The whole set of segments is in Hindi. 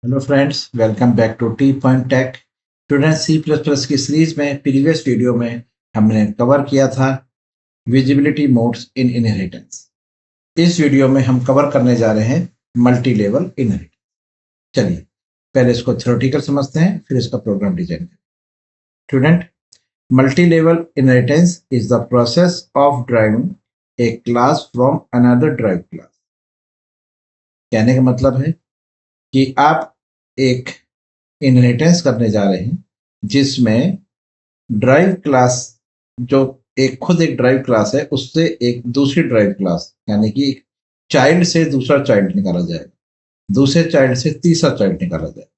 Hello friends, welcome back to T point tech. Student C plus plus की सीरीज में प्रीवियस वीडियो में हमने कवर किया था विजिबिलिटी मोड्स इन इनहेरिटेंस। इस वीडियो में हम कवर करने जा रहे हैं मल्टी लेवल इनहेरिटेंस। चलिए पहले इसको थ्योरेटिकल समझते हैं, फिर इसका प्रोग्राम डिजाइन करें। Student, multi level inheritance is the process of driving A class from another drive class. कहने का मतलब है कि आप एक इनहेरिटेंस करने जा रहे हैं जिसमें ड्राइव क्लास जो खुद एक ड्राइव क्लास है उससे एक दूसरी ड्राइव क्लास यानी कि एक चाइल्ड से दूसरा चाइल्ड निकाला जाएगा, दूसरे चाइल्ड से तीसरा चाइल्ड निकाला जाएगा।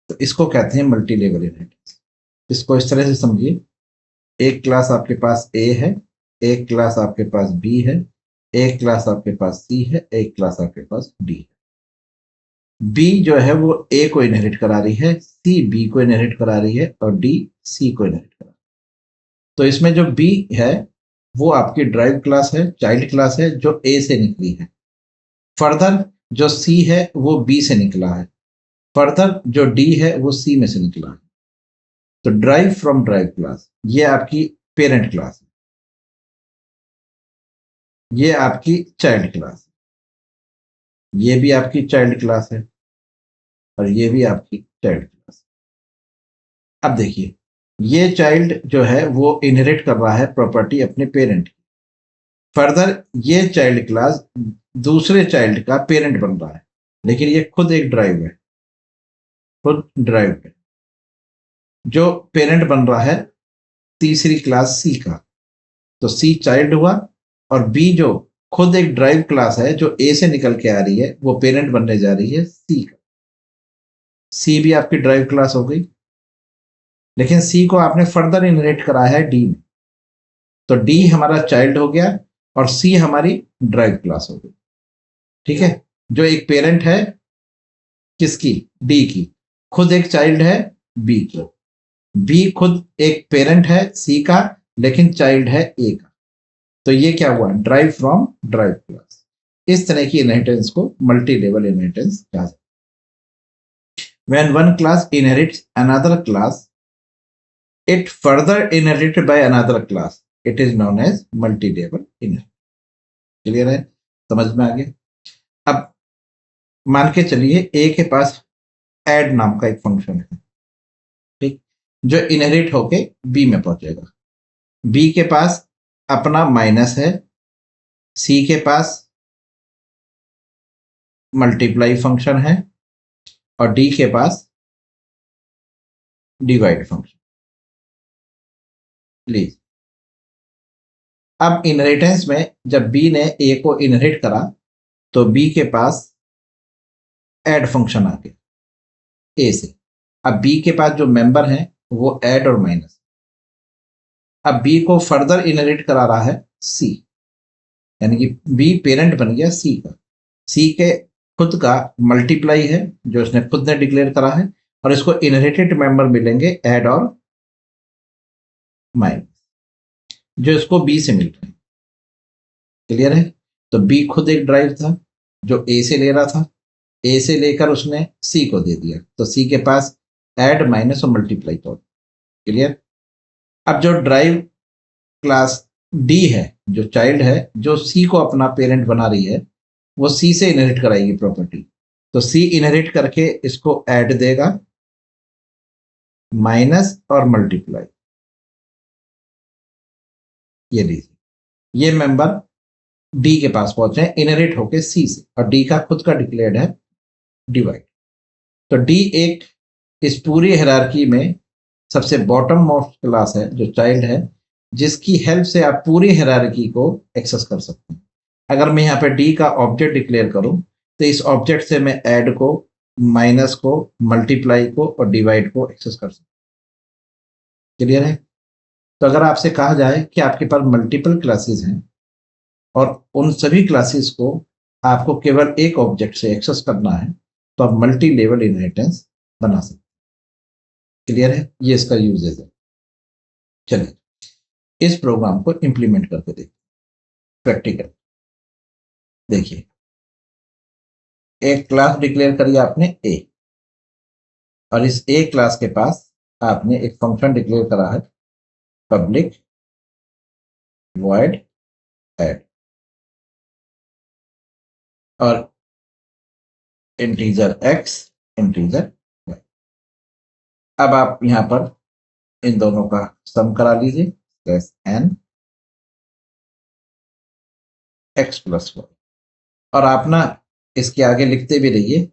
तो इसको कहते हैं मल्टी लेवल इनहेरिटेंस। इसको इस तरह से समझिए, एक क्लास आपके पास ए है, एक क्लास आपके पास बी है, एक क्लास आपके पास सी है, एक क्लास आपके पास डी है। बी जो है वो ए को इनहेरिट करा रही है, सी बी को इनहेरिट करा रही है और डी सी को इनहेरिट करा रही है। तो इसमें जो बी है वो आपकी ड्राइव क्लास है, चाइल्ड क्लास है जो ए से निकली है। फर्दर जो सी है वो बी से निकला है, फर्दर जो डी है वो सी में से निकला है। तो ड्राइव फ्रॉम ड्राइव क्लास ये आपकी पेरेंट क्लास है, ये आपकी चाइल्ड क्लास है, ये भी आपकी चाइल्ड क्लास है और ये भी आपकी चाइल्ड क्लास है। अब देखिए, ये चाइल्ड जो है वो इनहेरिट कर रहा है प्रॉपर्टी अपने पेरेंट की। फर्दर ये चाइल्ड क्लास दूसरे चाइल्ड का पेरेंट बन रहा है, लेकिन ये खुद एक ड्राइव है, खुद ड्राइव है। जो पेरेंट बन रहा है तीसरी क्लास सी का, तो सी चाइल्ड हुआ और बी जो खुद एक ड्राइव क्लास है जो ए से निकल के आ रही है वो पेरेंट बनने जा रही है सी का। सी भी आपकी ड्राइव क्लास हो गई, लेकिन सी को आपने फर्दर इनहेरिट करा है डी में, तो डी हमारा चाइल्ड हो गया और सी हमारी ड्राइव क्लास हो गई। ठीक है, जो एक पेरेंट है किसकी, डी की, खुद एक चाइल्ड है बी की। बी खुद एक पेरेंट है सी का लेकिन चाइल्ड है ए का। तो ये क्या हुआ, ड्राइव फ्रॉम ड्राइव क्लास। इस तरह की इनहेरिटेंस को मल्टी लेवल इनहेरिटेंस कहा जाता है। When one class inherits another class, it further inherited by another class, it is known as multi level inheritance. Clear है, समझ में आ गया। अब मान के चलिए ए के पास ऐड नाम का एक फंक्शन है, ठीक, जो इनहेरिट होके बी में पहुंचेगा। बी के पास अपना माइनस है, सी के पास मल्टीप्लाई फंक्शन है और डी के पास डिवाइड फंक्शन। प्लीज, अब इनहेरिटेंस में जब बी ने ए को इनहेरिट करा तो बी के पास ऐड फंक्शन आ गया ए से। अब बी के पास जो मेंबर हैं वो ऐड और माइनस। अब बी को फर्दर इनहेरिट करा रहा है सी, यानी कि बी पेरेंट बन गया सी का। सी के खुद का मल्टीप्लाई है जो इसने खुद ने डिक्लेयर करा है और इसको इनहेरिटेड मेंबर मिलेंगे ऐड और माइनस, जो इसको बी से मिल रहे हैं। क्लियर है, तो बी खुद एक ड्राइव था जो ए से ले रहा था, ए से लेकर उसने सी को दे दिया, तो सी के पास ऐड माइनस और मल्टीप्लाई तो। क्लियर। अब जो ड्राइव क्लास डी है, जो चाइल्ड है, जो सी को अपना पेरेंट बना रही है, वो सी से इनहेरिट कराएगी प्रॉपर्टी। तो सी इनहेरिट करके इसको ऐड देगा, माइनस और मल्टीप्लाई। ये लीजिए, ये मेंबर डी के पास पहुंचे इनहेरिट होके सी से, और डी का खुद का डिक्लेयर्ड है डिवाइड। तो डी एक इस पूरी हायरार्की में सबसे बॉटम मोस्ट क्लास है जो चाइल्ड है, जिसकी हेल्प से आप पूरी हायरार्की को एक्सेस कर सकते हैं। अगर मैं यहाँ पे डी का ऑब्जेक्ट डिक्लेयर करूं तो इस ऑब्जेक्ट से मैं ऐड को, माइनस को, मल्टीप्लाई को और डिवाइड को एक्सेस कर सकता हूं। क्लियर है। तो अगर आपसे कहा जाए कि आपके पास मल्टीपल क्लासेस हैं और उन सभी क्लासेस को आपको केवल एक ऑब्जेक्ट से एक्सेस करना है, तो आप मल्टी लेवल इनहेरिटेंस बना सकते हैं। क्लियर है, ये इसका यूजेज है। चलिए इस प्रोग्राम को इंप्लीमेंट करके देखिए प्रैक्टिकल। देखिए, एक क्लास डिक्लेयर करिए आपने ए, और इस ए क्लास के पास आपने एक फंक्शन डिक्लेयर करा है पब्लिक वॉइड ऐड और इंटीजर x इंटीजर y। अब आप यहां पर इन दोनों का सम करा लीजिए plus n x plus y और आप ना इसके आगे लिखते भी रहिए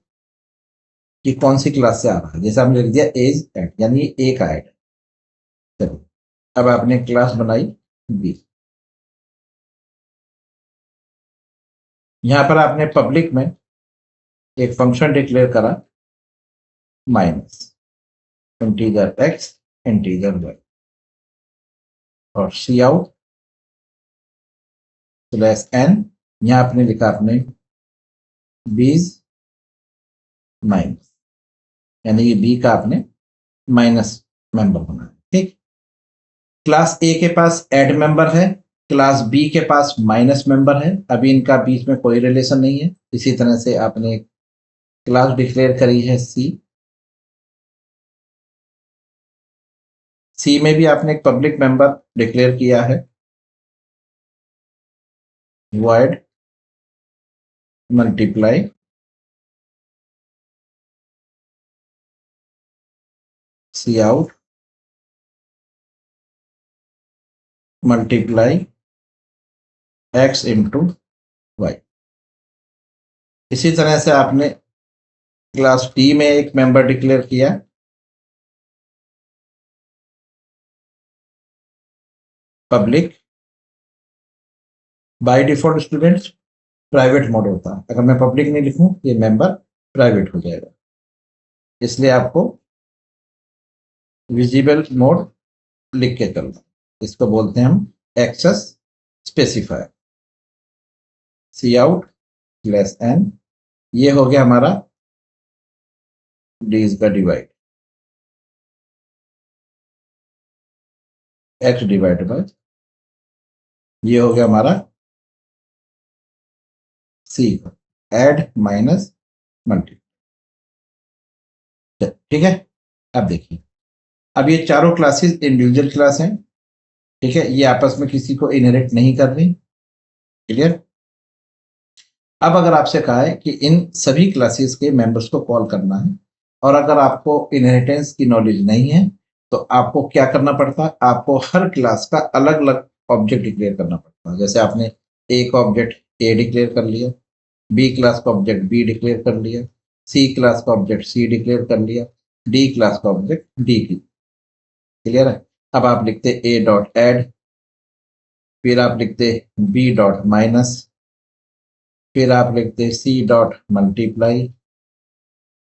कि कौन सी क्लास से आ रहा है। जैसे हमने लिख दिया एज ऐड यानी ए का ऐड। चलिए अब आपने क्लास बनाई बी। यहां पर आपने पब्लिक में एक फंक्शन डिक्लेयर करा minus integer x integer y और सी आउट स्लैश n। यहां आपने लिखा आपने बीज माइनस यानी ये बी का आपने माइनस मेंबर बनाया। ठीक, क्लास ए के पास ऐड मेंबर है, क्लास बी के पास माइनस मेंबर है। अभी इनका बीच में कोई रिलेशन नहीं है। इसी तरह से आपने क्लास डिक्लेयर करी है सी। सी में भी आपने एक पब्लिक मेंबर डिक्लेयर किया है void multiply cout multiply x into y. इसी तरह से आपने क्लास डी में एक मेंबर डिक्लेयर किया public. By default students private mode होता है, अगर मैं पब्लिक नहीं लिखूं ये मेंबर प्राइवेट हो जाएगा, इसलिए आपको विजिबल मोड लिख के चलना। इसको बोलते हैं हम एक्सेस स्पेसिफायर। सी आउट प्लस एन, ये हो गया हमारा डीज का डिवाइड एक्स डिवाइड बाय, ये हो गया हमारा सी का एड माइनस मल्टीप्लाई। ठीक है, अब देखिए अब ये चारों क्लासेस इंडिविजुअल क्लास हैं। ठीक है, ये आपस में किसी को इनहेरिट नहीं कर रही। क्लियर। अब अगर आपसे कहा है कि इन सभी क्लासेस के मेंबर्स को कॉल करना है और अगर आपको इनहेरिटेंस की नॉलेज नहीं है तो आपको क्या करना पड़ता है, आपको हर क्लास का अलग अलग ऑब्जेक्ट डिक्लेयर करना पड़ता है। जैसे आपने ए का ऑब्जेक्ट ए डिक्लेयर कर लिया, बी क्लास का ऑब्जेक्ट बी डिक्लेयर कर लिया, सी क्लास का ऑब्जेक्ट सी डिक्लेयर कर लिया, डी क्लास का ऑब्जेक्ट डी की। क्लियर है। अब आप लिखते ए डॉट एड, फिर आप लिखते बी डॉट माइनस, फिर आप लिखते सी डॉट मल्टीप्लाई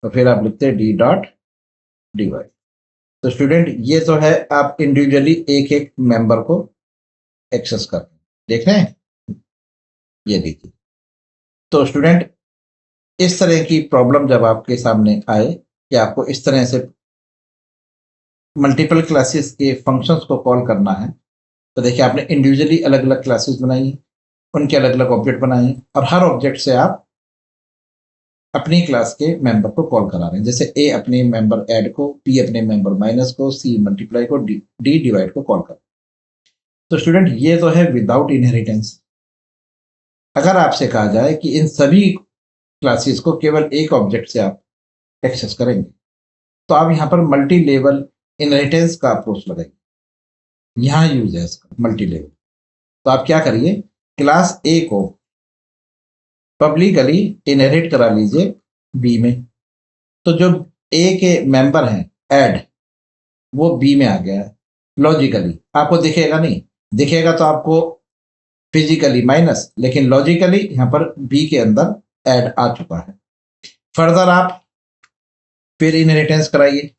और फिर आप लिखते डी डॉट डिवाइड। तो स्टूडेंट ये तो है आप इंडिविजुअली एक एक मेंबर को एक्सेस कर देख रहे हैं, ये देखिए। तो स्टूडेंट इस तरह की प्रॉब्लम जब आपके सामने आए कि आपको इस तरह से मल्टीपल क्लासेस के फंक्शंस को कॉल करना है, तो देखिए आपने इंडिविजुअली अलग अलग क्लासेस बनाई हैं, उनके अलग अलग ऑब्जेक्ट बनाए हैं और हर ऑब्जेक्ट से आप अपनी क्लास के मेंबर को कॉल करा रहे हैं। जैसे ए अपने मेंबर ऐड को, बी अपने मेंबर माइनस को, सी मल्टीप्लाई को, डी डिवाइड को कॉल कर। तो स्टूडेंट ये तो है विदाउट इनहेरिटेंस। अगर आपसे कहा जाए कि इन सभी क्लासेस को केवल एक ऑब्जेक्ट से आप एक्सेस करेंगे तो आप यहाँ पर मल्टी लेवल इनहेरिटेंस का अप्रोच लगाइए। यहाँ यूज है इसका मल्टी लेवल। तो आप क्या करिए, क्लास ए को पब्लिकली इनहेरिट करा लीजिए बी में। तो जो ए के मेंबर हैं ऐड, वो बी में आ गया है। लॉजिकली आपको दिखेगा नहीं, दिखेगा तो आपको फिजिकली माइनस, लेकिन लॉजिकली यहां पर बी के अंदर ऐड आ चुका है। फर्दर आप फिर इनहेरिटेंस कराइए।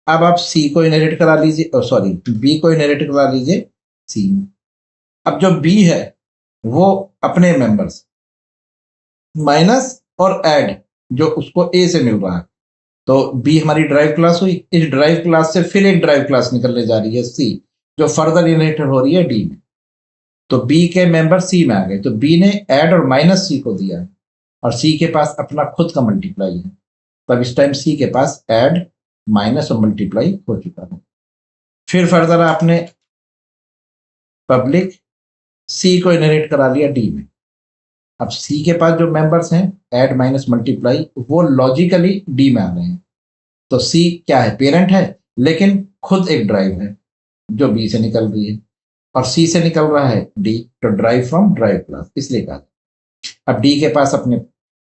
अब आप सी को इनहेरिट करा लीजिए, सॉरी बी को इनहेरिट करा लीजिए सी में। अब जो बी है वो अपने मेंबर्स माइनस और ऐड जो उसको ए से मिल रहा है, तो बी हमारी ड्राइव क्लास हुई। इस ड्राइव क्लास से फिर एक ड्राइव क्लास निकलने जा रही है सी, जो फर्दर इनहेरिटेड हो रही है डी में। तो बी के मेंबर सी में आ गए, तो बी ने ऐड और माइनस सी को दिया है और सी के पास अपना खुद का मल्टीप्लाई है। तब इस टाइम सी के पास ऐड माइनस और मल्टीप्लाई हो चुका है। फिर फर्दर आपने पब्लिक सी को इनहेरिट करा लिया डी में। अब सी के पास जो मेंबर्स हैं ऐड माइनस मल्टीप्लाई वो लॉजिकली डी में आ रहे हैं। तो सी क्या है, पेरेंट है, लेकिन खुद एक ड्राइव है जो बी से निकल रही है और सी से निकल रहा है डी, तो ड्राइव फ्रॉम ड्राइव क्लास इसलिए कहा। अब डी के पास अपने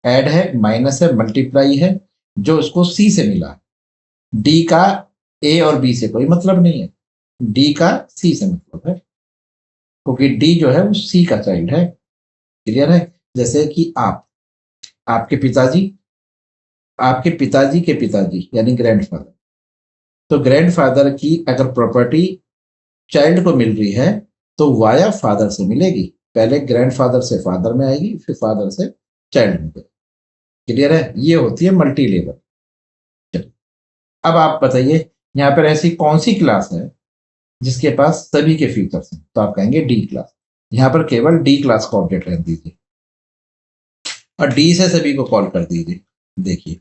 ऐड है, माइनस है, मल्टीप्लाई है जो उसको सी से मिला है। डी का ए और बी से कोई मतलब नहीं है, डी का सी से मतलब है, क्योंकि डी जो है वो सी का चाइल्ड है। क्लियर है? जैसे कि आपके पिताजी के पिताजी यानी ग्रैंडफादर, तो ग्रैंडफादर की अगर प्रॉपर्टी चाइल्ड को मिल रही है तो वाया फादर से मिलेगी। पहले ग्रैंडफादर से फादर में आएगी, फिर फादर से चाइल्ड में। क्लियर है? ये होती है मल्टी लेवल। चलिए अब आप बताइए यहाँ पर ऐसी कौन सी क्लास है जिसके पास सभी के फीचर्स हैं, तो आप कहेंगे डी क्लास। यहाँ पर केवल डी क्लास का ऑब्जेक्ट रख दीजिए और डी से सभी को कॉल कर दीजिए। देखिए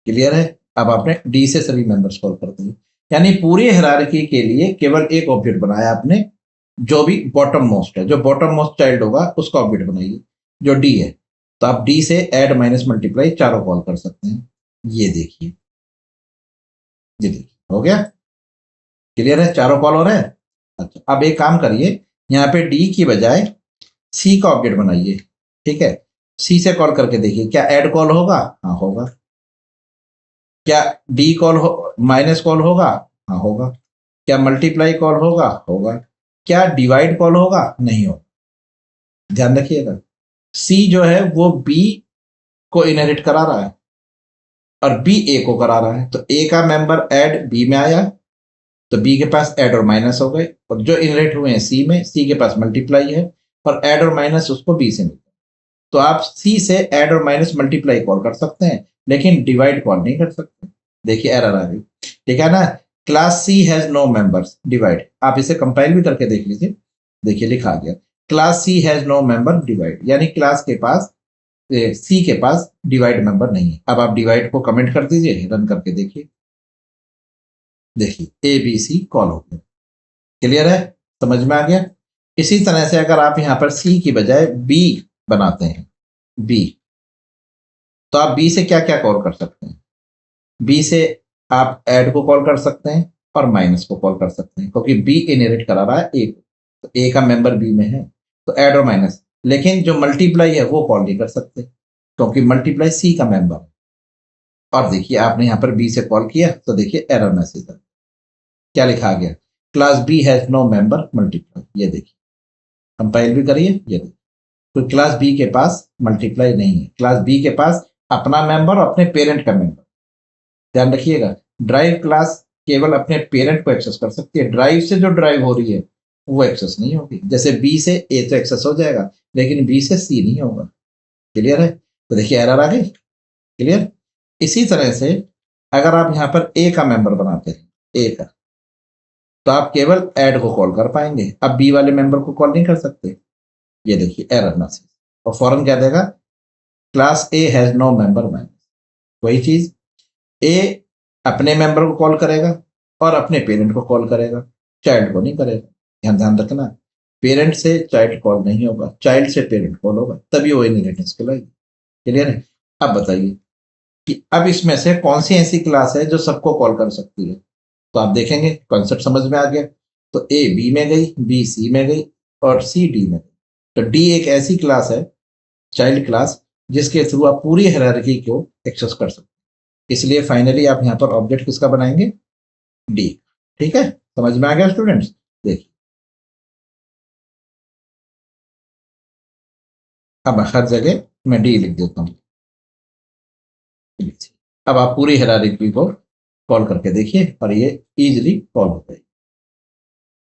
क्लियर है? अब आपने डी से सभी मेंबर्स कॉल कर दिए, यानी पूरी हायरार्की के लिए केवल एक ऑब्जेक्ट बनाया आपने, जो भी बॉटम मोस्ट है, जो बॉटम मोस्ट चाइल्ड होगा उसका ऑब्जेक्ट बनाइए जो डी है। तो आप डी से ऐड माइनस मल्टीप्लाई चारों कॉल कर सकते हैं। ये देखिए, ये देखिए हो गया। क्लियर है? चारों कॉल हो रहे हैं। अच्छा अब एक काम करिए, यहाँ पे डी की बजाय सी का ऑब्जेक्ट बनाइए। ठीक है, सी से कॉल करके देखिए क्या ऐड कॉल होगा? हाँ होगा। क्या डी कॉल हो माइनस कॉल होगा? हाँ होगा। क्या मल्टीप्लाई कॉल होगा? होगा। क्या डिवाइड कॉल होगा? नहीं होगा। ध्यान रखिएगा, सी जो है वो बी को इनहेरिट करा रहा है और बी ए को करा रहा है, तो ए का मेंबर ऐड बी में आया तो बी के पास ऐड और माइनस हो गए, और जो इनहेरिट हुए हैं सी में, सी के पास मल्टीप्लाई है और ऐड और माइनस उसको बी से मिलता है। तो आप सी से ऐड और माइनस मल्टीप्लाई कॉल कर सकते हैं, लेकिन डिवाइड कॉल नहीं कर सकते। देखिए एरर आ गई। ठीक है ना? Class C has no members divide. आप इसे कंपाइल भी करके देख लीजिए, देखिए लिखा गया class C has no member divide, यानी क्लास के पास सी के पास डिवाइड मेंबर नहीं है। अब आप डिवाइड को कमेंट कर दीजिए, रन करके देखिए, देखिए ए बी सी कॉल हो गया। क्लियर है? समझ में आ गया? इसी तरह से अगर आप यहां पर सी की बजाय बी बनाते हैं, बी, तो आप बी से क्या क्या कॉल कर सकते हैं? बी से आप ऐड को कॉल कर सकते हैं और माइनस को कॉल कर सकते हैं, क्योंकि बी इनहेरिट करा रहा है ए को, तो ए का मेंबर बी में है तो ऐड और माइनस। लेकिन जो मल्टीप्लाई है वो कॉल नहीं कर सकते, क्योंकि मल्टीप्लाई सी का मेंबर है। और देखिए आपने यहाँ पर बी से कॉल किया तो देखिए एरर मैसेज है, क्या लिखा गया? Class B has no member multiply. ये देखिए कंपाइल भी करिए, ये देखिए तो क्लास बी के पास मल्टीप्लाई नहीं है, क्लास बी के पास अपना मेंबर और अपने पेरेंट का मेंबर। ध्यान रखिएगा, ड्राइव क्लास केवल अपने पेरेंट को एक्सेस कर सकती है, ड्राइव से जो ड्राइव हो रही है वो एक्सेस नहीं होगी। जैसे बी से ए तो एक्सेस हो जाएगा, लेकिन बी से सी नहीं होगा। क्लियर है? तो देखिए एरर आ गई। क्लियर? इसी तरह से अगर आप यहाँ पर ए का मेंबर बनाते हैं, ए का, तो आप केवल ऐड को कॉल कर पाएंगे, अब बी वाले मेंबर को कॉल नहीं कर सकते। ये देखिए एरर मैसेज, और फौरन क्या देगा? Class A has no member minus. वही चीज, ए अपने मेंबर को कॉल करेगा और अपने पेरेंट को कॉल करेगा, चाइल्ड को नहीं करेगा। ध्यान ध्यान रखना, पेरेंट से चाइल्ड कॉल नहीं होगा, चाइल्ड से पेरेंट कॉल होगा, तभी वो इनहेरिटेंस कहलाएगी। क्लियर है? अब बताइए कि अब इसमें से कौन सी ऐसी क्लास है जो सबको कॉल कर सकती है? तो आप देखेंगे कॉन्सेप्ट समझ में आ गया। तो ए बी में गई, बी सी में गई और सी डी में गई। तो डी एक ऐसी क्लास है, चाइल्ड क्लास, जिसके थ्रू आप पूरी हायरार्की को एक्सेस कर सकते हैं। इसलिए फाइनली आप यहाँ पर ऑब्जेक्ट किसका बनाएंगे? डी। ठीक है? समझ में आ गया स्टूडेंट्स? देखिए अब हर जगह मैं डी लिख देता हूँ। अब आप पूरी हायरार्की को कॉल करके देखिए और ये इजीली कॉल हो जाएगी।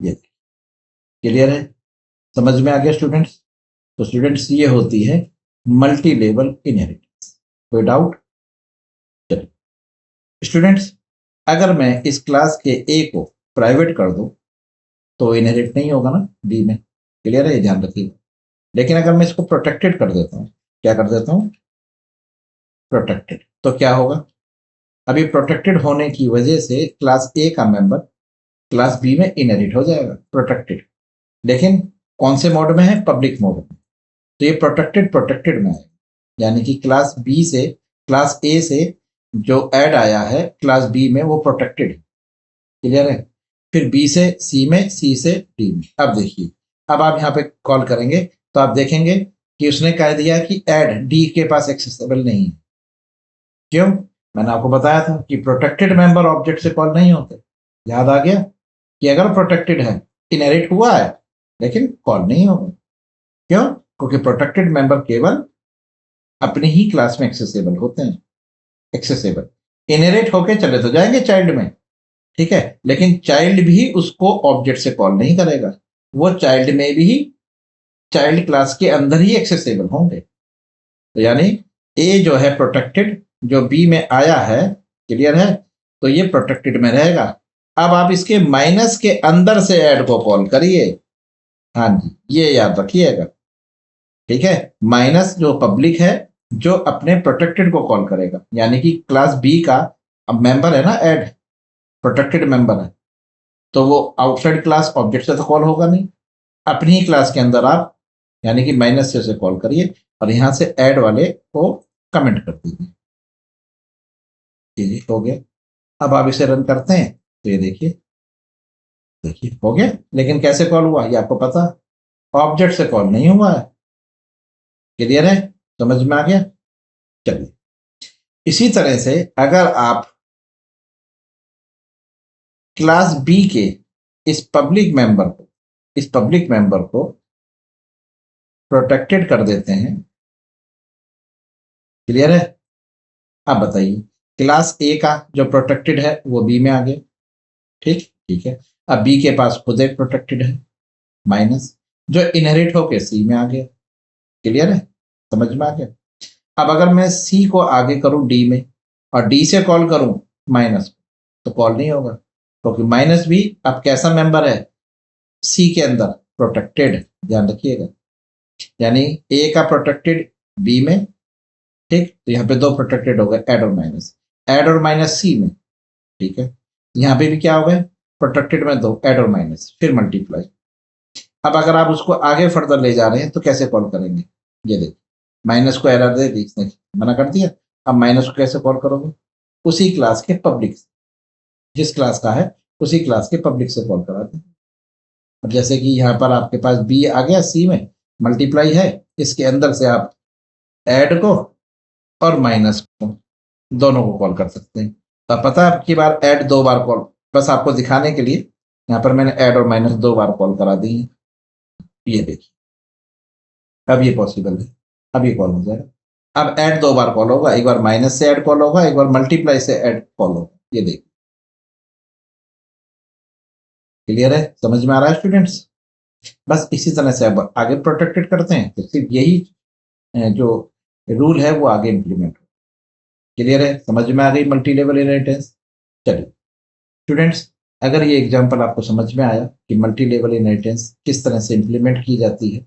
ये क्लियर है? समझ में आ गया स्टूडेंट्स? तो स्टूडेंट्स ये होती है मल्टी लेवल इनहेरिटेंस। कोई डाउट? चलिए स्टूडेंट्स, अगर मैं इस क्लास के ए को प्राइवेट कर दूं तो इनहेरिट नहीं होगा ना बी में। क्लियर है? ये ध्यान रखिएगा। लेकिन अगर मैं इसको प्रोटेक्टेड कर देता हूं, क्या कर देता हूं? प्रोटेक्टेड, तो क्या होगा? अभी प्रोटेक्टेड होने की वजह से क्लास ए का मेंबर क्लास बी में इनहेरिट हो जाएगा, प्रोटेक्टेड। लेकिन कौन से मोड में है? पब्लिक मोड में। तो ये प्रोटेक्टेड प्रोटेक्टेड में है, यानी कि क्लास बी से क्लास ए से जो ऐड आया है क्लास बी में वो प्रोटेक्टेड है। क्लियर है? फिर बी से सी में, सी से डी में। अब देखिए, अब आप यहाँ पे कॉल करेंगे तो आप देखेंगे कि उसने कह दिया कि ऐड डी के पास एक्सेसिबल नहीं है। क्यों? मैंने आपको बताया था कि प्रोटेक्टेड मेंबर ऑब्जेक्ट से कॉल नहीं होते। याद आ गया कि अगर प्रोटेक्टेड है, इनहेरिट हुआ है, लेकिन कॉल नहीं होगा। क्यों? क्योंकि प्रोटेक्टेड मेंबर केवल अपनी ही क्लास में एक्सेसिबल होते हैं। एक्सेसिबल इनहेरिट होके चले तो जाएंगे चाइल्ड में, ठीक है, लेकिन चाइल्ड भी उसको ऑब्जेक्ट से कॉल नहीं करेगा, वो चाइल्ड में भी चाइल्ड क्लास के अंदर ही एक्सेसिबल होंगे। तो यानी ए जो है प्रोटेक्टेड, जो बी में आया है, क्लियर है, तो ये प्रोटेक्टेड में रहेगा। अब आप इसके माइनस के अंदर से ऐड को कॉल करिए। हाँ जी, ये याद रखिएगा, ठीक है। माइनस जो पब्लिक है, जो अपने प्रोटेक्टेड को कॉल करेगा, यानी कि क्लास बी का अब मेंबर है ना, ऐड प्रोटेक्टेड मेंबर है, तो वो आउटसाइड क्लास ऑब्जेक्ट से तो कॉल होगा नहीं, अपनी ही क्लास के अंदर आप यानी कि माइनस से कॉल करिए और यहां से ऐड वाले को कमेंट कर दीजिए। जी हो गया। अब आप इसे रन करते हैं तो ये देखिए, देखिए हो गया। लेकिन कैसे कॉल हुआ ये आपको पता, ऑब्जेक्ट से कॉल नहीं हुआ है। क्लियर है? समझ में आ गया? चलिए, इसी तरह से अगर आप क्लास बी के इस पब्लिक मेंबर को प्रोटेक्टेड कर देते हैं। क्लियर है? अब बताइए, क्लास ए का जो प्रोटेक्टेड है वो बी में आ गया, ठीक है। अब बी के पास खुद एक प्रोटेक्टेड है माइनस, जो इनहेरिट होके सी में आ गया। क्लियर है? समझ में आ गया? अब अगर मैं सी को आगे करूं डी में और डी से कॉल करूं माइनस, तो कॉल नहीं होगा, क्योंकि माइनस भी अब कैसा मेंबर है? सी के अंदर प्रोटेक्टेड, ध्यान रखिएगा। यानी ए का प्रोटेक्टेड बी में, ठीक, तो यहाँ पे दो प्रोटेक्टेड हो गए, ऐड और माइनस सी में, ठीक है। यहाँ पे भी क्या हो गए? प्रोटेक्टेड में दो, ऐड और माइनस, फिर मल्टीप्लाई। अब अगर आप उसको आगे फर्दर ले जा रहे हैं तो कैसे कॉल करेंगे? ये देखिए, माइनस को एरर दे दी इसने, मना कर दिया। अब माइनस को कैसे कॉल करोगे? उसी क्लास के पब्लिक, जिस क्लास का है उसी क्लास के पब्लिक से कॉल करा दें। अब जैसे कि यहाँ पर आपके पास बी आ गया, सी में मल्टीप्लाई है, इसके अंदर से आप ऐड को और माइनस को दोनों को कॉल कर सकते हैं। तो आप पता है आपकी बार ऐड दो बार कॉल, बस आपको दिखाने के लिए यहाँ पर मैंने ऐड और माइनस दो बार कॉल करा दी है। ये देखिए, अब ये पॉसिबल है, अब ये कॉल हो जाएगा। अब ऐड दो बार कॉल होगा, एक बार माइनस से ऐड कॉल होगा, एक बार मल्टीप्लाई से ऐड कॉल होगा। ये देखिए, क्लियर है? समझ में आ रहा है स्टूडेंट्स? बस इसी तरह से अब आगे प्रोटेक्टेड करते हैं तो सिर्फ यही जो रूल है वो आगे इंप्लीमेंट हो। क्लियर है? समझ में आ गई मल्टी लेवल इनहेरिटेंस? चलिए स्टूडेंट्स, अगर ये एग्जांपल आपको समझ में आया कि मल्टी लेवल इनहेरिटेंस किस तरह से इंप्लीमेंट की जाती है,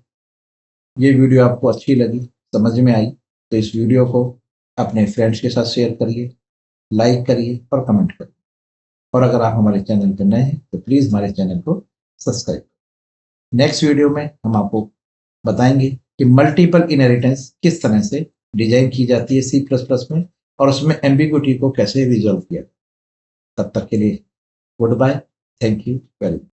ये वीडियो आपको अच्छी लगी, समझ में आई, तो इस वीडियो को अपने फ्रेंड्स के साथ शेयर करिए, लाइक करिए और कमेंट करिए। और अगर आप हमारे चैनल पर नए हैं तो प्लीज़ हमारे चैनल को सब्सक्राइब करें। नेक्स्ट वीडियो में हम आपको बताएंगे कि मल्टीपल इनहेरिटेंस किस तरह से डिजाइन की जाती है C++ में, और उसमें एम्बिग्युइटी को कैसे रिजॉल्व किया। तब तक के लिए goodbye, thank you very much.